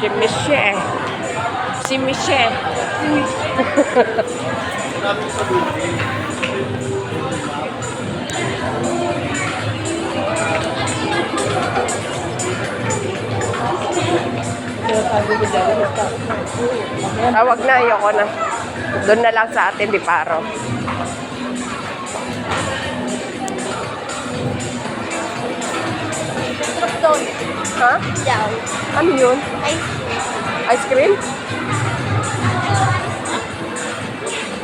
Si Michelle. Si Michelle. Wag na, ayoko na. Doon na lang sa atin, di paro. Doon. Ha? Yaw. Ano yun? Ay, Ice cream?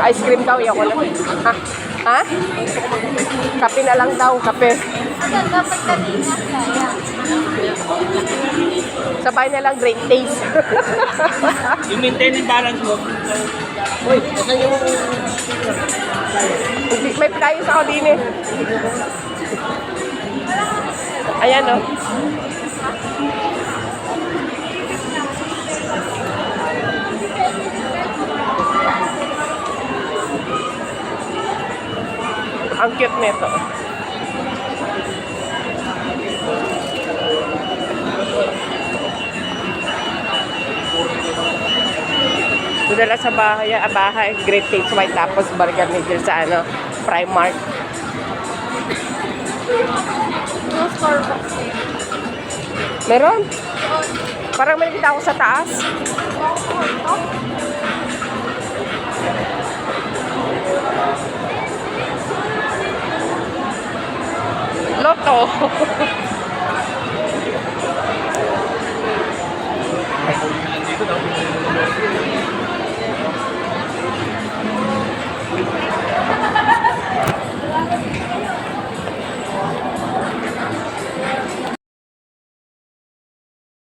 Ice cream daw, ayoko na. Ha? Ha? Kape na lang daw, kape. saan dapat kanina? Sayang. Sabay na lang great taste. I-maintain yung balance mo. Uy, kasi yung... May price ako din eh. Ayan o. Ang cute nito. Dala sa bahay, Great Taste White, tapos burger nigel sa ano, Primark. No Starbucks. Meron? Parang may nakita ako sa taas. Loto.